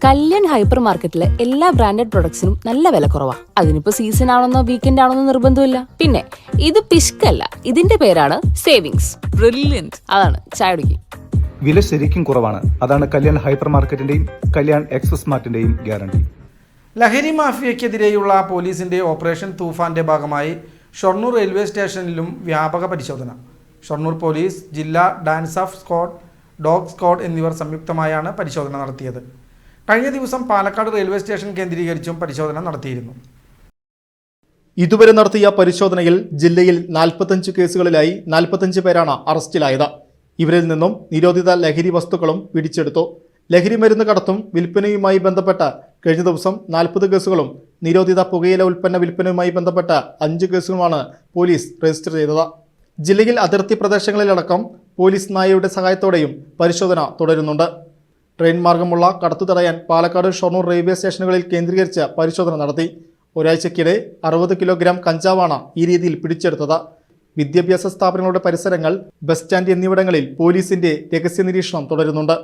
Kalyan hyper മാർക്കറ്റിലെ എല്ലാ branded പ്രൊഡക്ട്സിനും നല്ല വില കുറവാ. അതിനിപ്പോ സീസൺ ആണെന്നോ വീക്കെൻഡ് ആണെന്നോ നിർബന്ധമില്ല. പിന്നെ ഇത് പിഷ്കല്ല, ഇതിന്റെ പേരാണ് സേവിങ്സ്. ബ്രില്യന്റ്. അതാണ് ചായ കുടിക്കും. വില ശരിക്കും കുറവാണ്. അതാണ് കല്യാൺ ഹൈപ്പർ മാർക്കറ്റിന്റെയും കല്യാൺ എക്സ്പ്രസ് മാർട്ടിന്റെയും ഗ്യാരണ്ടി. ലഹരി മാഫിയയ്ക്കെതിരെയുള്ള പോലീസിന്റെ ഓപ്പറേഷൻ തൂഫാന്റെ ഭാഗമായി ഷൊർണൂർ റെയിൽവേ സ്റ്റേഷനിലും വ്യാപക പരിശോധന. ഷൊർണൂർ പോലീസ്, ജില്ലാ dance of squad, dog squad എന്നിവർ സംയുക്തമായാണ് പരിശോധന നടത്തിയത്. കഴിഞ്ഞ ദിവസം പാലക്കാട് റെയിൽവേ സ്റ്റേഷൻ കേന്ദ്രീകരിച്ചും പരിശോധന നടത്തിയിരുന്നു. ഇതുവരെ നടത്തിയ പരിശോധനയിൽ ജില്ലയിൽ 45 കേസുകളിലായി 45 പേരാണ് അറസ്റ്റിലായത്. ഇവരിൽ നിന്നും നിരോധിത ലഹരി വസ്തുക്കളും പിടിച്ചെടുത്തു. ലഹരി മരുന്ന് കടത്തും വിൽപ്പനയുമായി ബന്ധപ്പെട്ട് കഴിഞ്ഞ ദിവസം 40 കേസുകളും നിരോധിത പുകയില ഉൽപ്പന്ന വിൽപ്പനയുമായി ബന്ധപ്പെട്ട് 5 കേസുകളുമാണ് പോലീസ് രജിസ്റ്റർ ചെയ്തത്. ജില്ലയിൽ അതിർത്തി പ്രദേശങ്ങളിലടക്കം പോലീസ് നായയുടെ സഹായത്തോടെയും പരിശോധന തുടരുന്നുണ്ട്. ട്രെയിൻ മാർഗമുള്ള കടത്തു തടയാൻ പാലക്കാട് ഷൊർണൂർ റെയിൽവേ സ്റ്റേഷനുകളിൽ കേന്ദ്രീകരിച്ച് പരിശോധന നടത്തി. ഒരാഴ്ചക്കിടെ 60 കിലോഗ്രാം കഞ്ചാവാണ് ഈ രീതിയിൽ പിടിച്ചെടുത്തത്. വിദ്യാഭ്യാസ സ്ഥാപനങ്ങളുടെ പരിസരങ്ങൾ, ബസ് സ്റ്റാൻഡ് എന്നിവിടങ്ങളിൽ പോലീസിന്റെ രഹസ്യ നിരീക്ഷണം തുടരുന്നുണ്ട്.